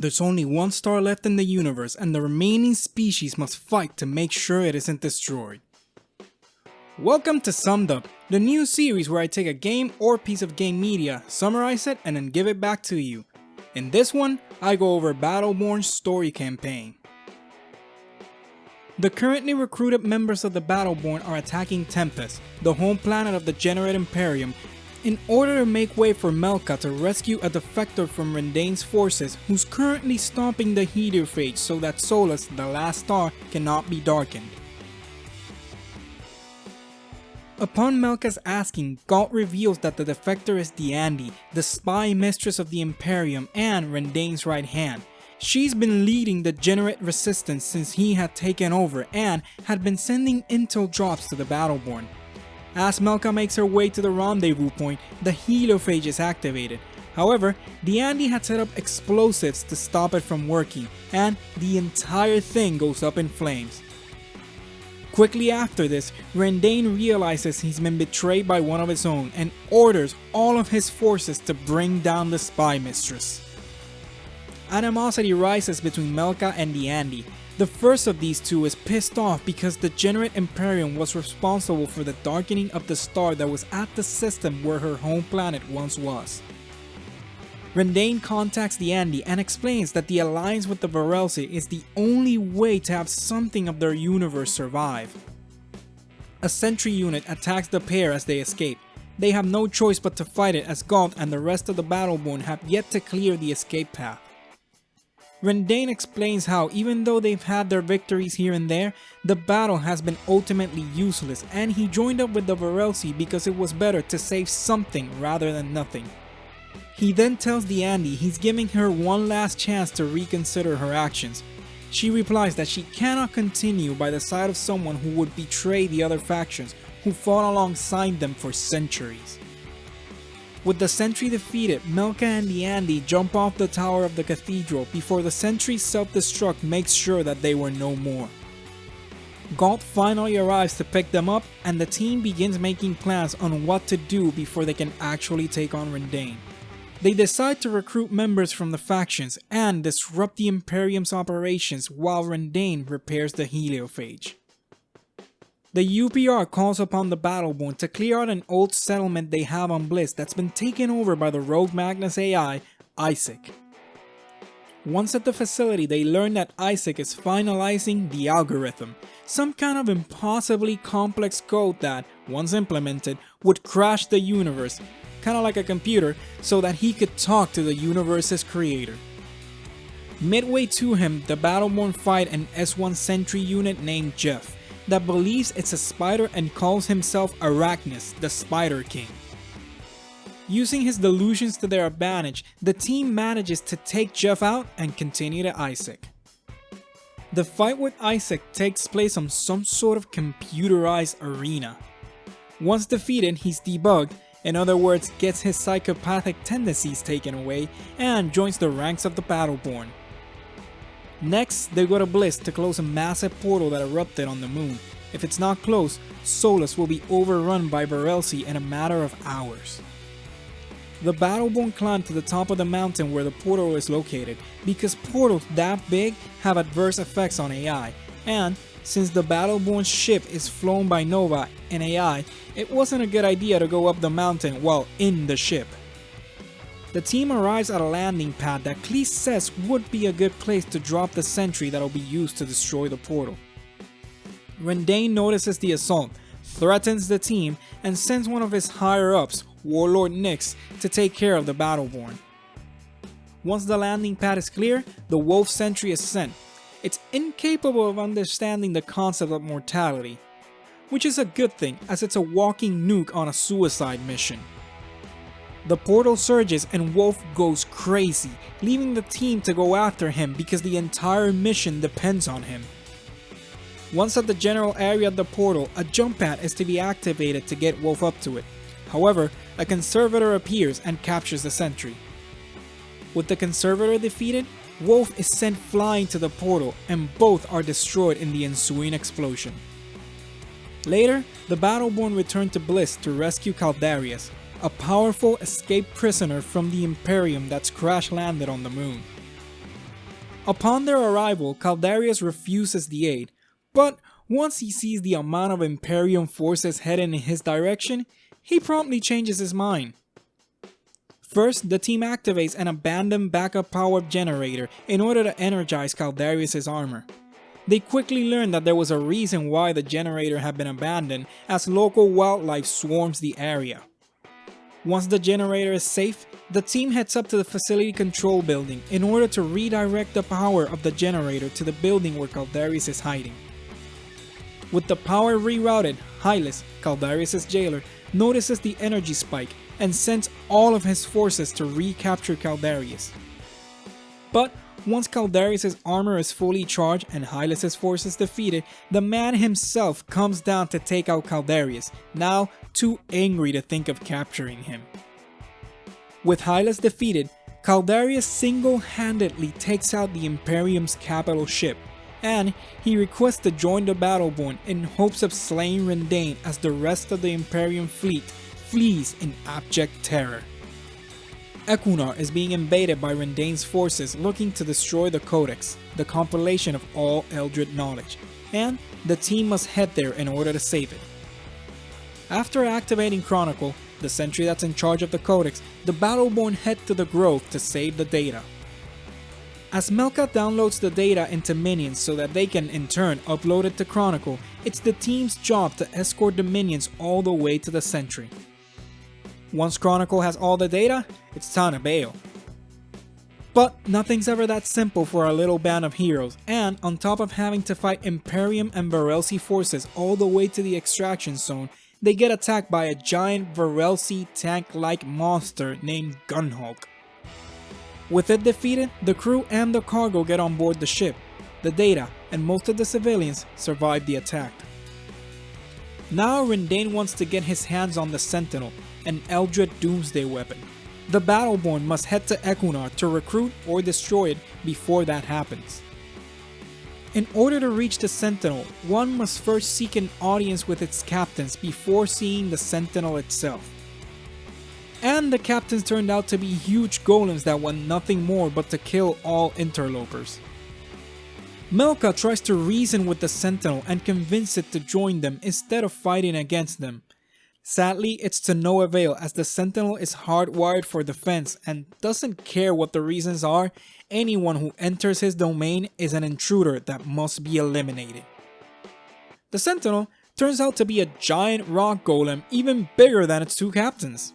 There's only one star left in the universe, and the remaining species must fight to make sure it isn't destroyed. Welcome to Summed Up, the new series where I take a game or piece of game media, summarize it, and then give it back to you. In this one, I go over Battleborn's story campaign. The currently recruited members of the Battleborn are attacking Tempest, the home planet of the Degenerate Imperium, in order to make way for Melka to rescue a defector from Rendain's forces who's currently stomping the heliophage so that Solus, the last star, cannot be darkened. Upon Melka's asking, Galt reveals that the defector is Diandi, the spy mistress of the Imperium and Rendain's right hand. She's been leading the Degenerate resistance since he had taken over and had been sending intel drops to the Battleborn. As Melka makes her way to the rendezvous point, the heliophage is activated. However, Diandi had set up explosives to stop it from working, and the entire thing goes up in flames. Quickly after this, Rendain realizes he's been betrayed by one of his own and orders all of his forces to bring down the spy mistress. Animosity rises between Melka and Diandi. The first of these two is pissed off because the Degenerate Imperium was responsible for the darkening of the star that was at the system where her home planet once was. Rendain contacts Diandi and explains that the alliance with the Varelsi is the only way to have something of their universe survive. A sentry unit attacks the pair as they escape. They have no choice but to fight it as Galt and the rest of the Battleborn have yet to clear the escape path. Rendain explains how even though they've had their victories here and there, the battle has been ultimately useless and he joined up with the Varelsi because it was better to save something rather than nothing. He then tells Diandi he's giving her one last chance to reconsider her actions. She replies that she cannot continue by the side of someone who would betray the other factions who fought alongside them for centuries. With the sentry defeated, Melka and Diandi jump off the tower of the cathedral before the sentry's self-destruct makes sure that they were no more. Galt finally arrives to pick them up and the team begins making plans on what to do before they can actually take on Rendain. They decide to recruit members from the factions and disrupt the Imperium's operations while Rendain repairs the heliophage. The UPR calls upon the Battleborn to clear out an old settlement they have on Bliss that's been taken over by the rogue Magnus AI, Isaac. Once at the facility, they learn that Isaac is finalizing the algorithm, some kind of impossibly complex code that, once implemented, would crash the universe, kinda like a computer, so that he could talk to the universe's creator. Midway to him, the Battleborn fight an S1 sentry unit named Jeff, that believes it's a spider and calls himself Arachnus, the Spider King. Using his delusions to their advantage, the team manages to take Jeff out and continue to Isaac. The fight with Isaac takes place on some sort of computerized arena. Once defeated, he's debugged, in other words, gets his psychopathic tendencies taken away, and joins the ranks of the Battleborn. Next, they go to Bliss to close a massive portal that erupted on the moon. If it's not closed, Solus will be overrun by Varelsi in a matter of hours. The Battleborn climb to the top of the mountain where the portal is located, because portals that big have adverse effects on AI, and since the Battleborn's ship is flown by Nova and AI, it wasn't a good idea to go up the mountain while in the ship. The team arrives at a landing pad that Cleese says would be a good place to drop the sentry that'll be used to destroy the portal. Rendain notices the assault, threatens the team, and sends one of his higher-ups, Warlord Nyx, to take care of the Battleborn. Once the landing pad is clear, the Wolf sentry is sent. It's incapable of understanding the concept of mortality, which is a good thing as it's a walking nuke on a suicide mission. The portal surges and Wolf goes crazy, leaving the team to go after him because the entire mission depends on him. Once at the general area of the portal, a jump pad is to be activated to get Wolf up to it. However, a conservator appears and captures the sentry. With the conservator defeated, Wolf is sent flying to the portal and both are destroyed in the ensuing explosion. Later, the Battleborn return to Bliss to rescue Caldarius, a powerful escaped prisoner from the Imperium that's crash landed on the moon. Upon their arrival, Caldarius refuses the aid, but once he sees the amount of Imperium forces heading in his direction, he promptly changes his mind. First, the team activates an abandoned backup power generator in order to energize Caldarius' armor. They quickly learn that there was a reason why the generator had been abandoned, as local wildlife swarms the area. Once the generator is safe, the team heads up to the facility control building in order to redirect the power of the generator to the building where Caldarius is hiding. With the power rerouted, Hylas, Caldarius' jailer, notices the energy spike and sends all of his forces to recapture Caldarius. But once Caldarius' armor is fully charged and Hylas' forces defeated, the man himself comes down to take out Caldarius, now too angry to think of capturing him. With Hylas defeated, Caldarius single-handedly takes out the Imperium's capital ship, and he requests to join the Battleborn in hopes of slaying Rendain as the rest of the Imperium fleet flees in abject terror. Equinor is being invaded by Rendain's forces looking to destroy the Codex, the compilation of all Eldritch knowledge, and the team must head there in order to save it. After activating Chronicle, the sentry that's in charge of the Codex, the Battleborn head to the Grove to save the data. As Melka downloads the data into minions so that they can in turn upload it to Chronicle, it's the team's job to escort the minions all the way to the sentry. Once Chronicle has all the data, it's time to bail. But nothing's ever that simple for our little band of heroes, and on top of having to fight Imperium and Varelsi forces all the way to the extraction zone, they get attacked by a giant Varelsi tank-like monster named Gunhulk. With it defeated, the crew and the cargo get on board the ship. The data and most of the civilians survive the attack. Now Rendain wants to get his hands on the Sentinel, an Eldritch doomsday weapon. The Battleborn must head to Equinor to recruit or destroy it before that happens. In order to reach the Sentinel, one must first seek an audience with its captains before seeing the Sentinel itself. And the captains turned out to be huge golems that want nothing more but to kill all interlopers. Melka tries to reason with the Sentinel and convince it to join them instead of fighting against them. Sadly, it's to no avail as the Sentinel is hardwired for defense and doesn't care what the reasons are. Anyone who enters his domain is an intruder that must be eliminated. The Sentinel turns out to be a giant rock golem even bigger than its two captains.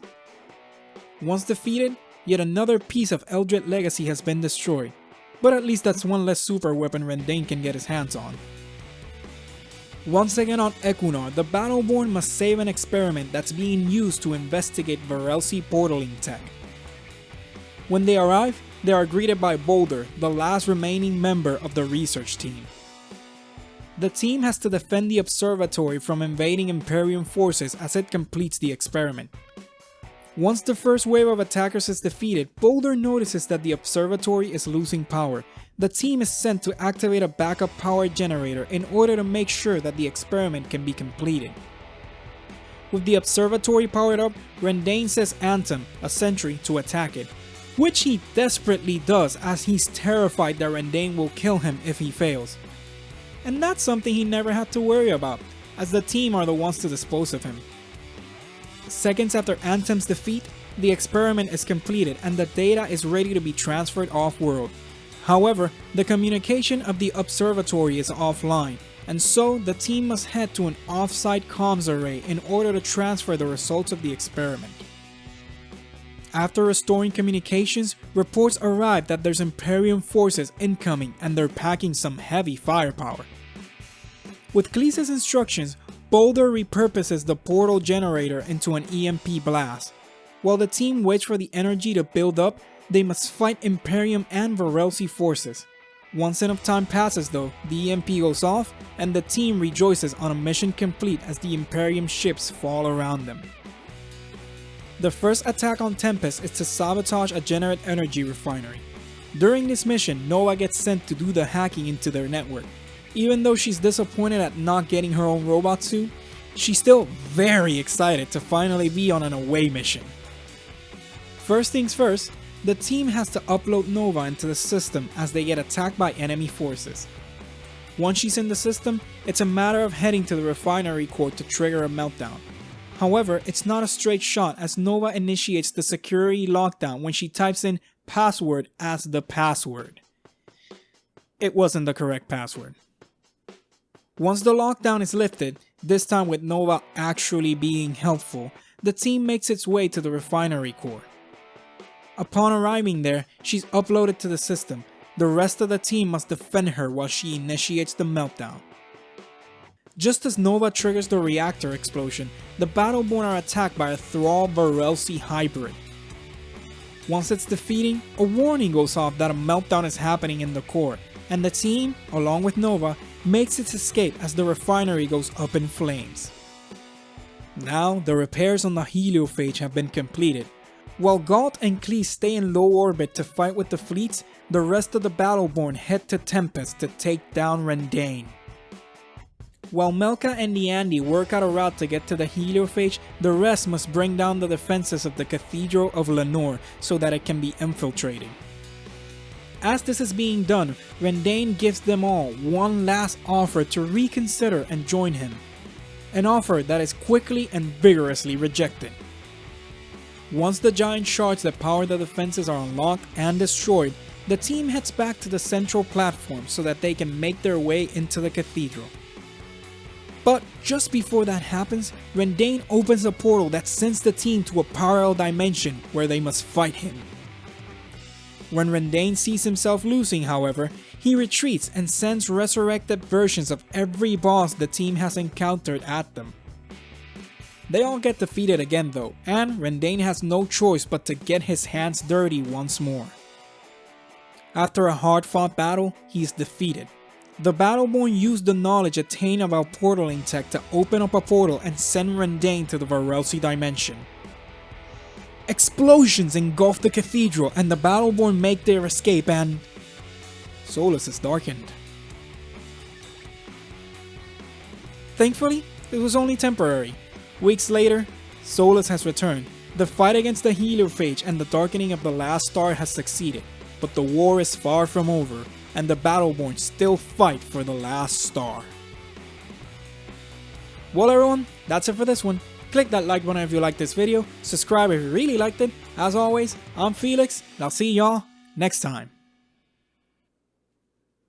Once defeated, yet another piece of Eldritch legacy has been destroyed, but at least that's one less super weapon Rendain can get his hands on. Once again on Equinor, the Battleborn must save an experiment that's being used to investigate Varelsi portaling tech. When they arrive, they are greeted by Boulder, the last remaining member of the research team. The team has to defend the observatory from invading Imperium forces as it completes the experiment. Once the first wave of attackers is defeated, Boulder notices that the observatory is losing power. The team is sent to activate a backup power generator in order to make sure that the experiment can be completed. With the observatory powered up, Rendain says Anthem, a sentry, to attack it, which he desperately does as he's terrified that Rendain will kill him if he fails. And that's something he never had to worry about, as the team are the ones to dispose of him. Seconds after Anthem's defeat, the experiment is completed and the data is ready to be transferred off-world. However, the communication of the observatory is offline, and so the team must head to an off-site comms array in order to transfer the results of the experiment. After restoring communications, reports arrive that there's Imperium forces incoming and they're packing some heavy firepower. With Cleese's instructions, Boulder repurposes the portal generator into an EMP blast. While the team waits for the energy to build up, they must fight Imperium and Varelsi forces. Once enough time passes though, the EMP goes off and the team rejoices on a mission complete as the Imperium ships fall around them. The first attack on Tempest is to sabotage a Generate energy refinery. During this mission, Nova gets sent to do the hacking into their network. Even though she's disappointed at not getting her own robot suit, she's still very excited to finally be on an away mission. First things first, the team has to upload Nova into the system as they get attacked by enemy forces. Once she's in the system, it's a matter of heading to the refinery core to trigger a meltdown. However, it's not a straight shot as Nova initiates the security lockdown when she types in password as the password. It wasn't the correct password. Once the lockdown is lifted, this time with Nova actually being helpful, the team makes its way to the refinery core. Upon arriving there, she's uploaded to the system. The rest of the team must defend her while she initiates the meltdown. Just as Nova triggers the reactor explosion, the Battleborn are attacked by a Thrall Varelsi hybrid. Once it's defeated, a warning goes off that a meltdown is happening in the core, and the team, along with Nova, makes its escape as the refinery goes up in flames. Now, the repairs on the heliophage have been completed. While Galt and Klee stay in low orbit to fight with the fleets, the rest of the Battleborn head to Tempest to take down Rendain. While Melka and Diandi work out a route to get to the heliophage, the rest must bring down the defenses of the Cathedral of Lenore so that it can be infiltrated. As this is being done, Rendain gives them all one last offer to reconsider and join him. An offer that is quickly and vigorously rejected. Once the giant shards that power the defenses are unlocked and destroyed, the team heads back to the central platform so that they can make their way into the cathedral. But just before that happens, Rendain opens a portal that sends the team to a parallel dimension where they must fight him. When Rendain sees himself losing, however, he retreats and sends resurrected versions of every boss the team has encountered at them. They all get defeated again though, and Rendain has no choice but to get his hands dirty once more. After a hard-fought battle, he is defeated. The Battleborn use the knowledge attained about portaling tech to open up a portal and send Rendain to the Varelsi dimension. Explosions engulf the cathedral and the Battleborn make their escape and Solus is darkened. Thankfully, it was only temporary. Weeks later, Solus has returned. The fight against the heliophage and the darkening of the last star has succeeded, but the war is far from over, and the Battleborn still fight for the last star. Well everyone, that's it for this one. Click that like button if you liked this video, subscribe if you really liked it. As always, I'm Felix, and I'll see y'all next time.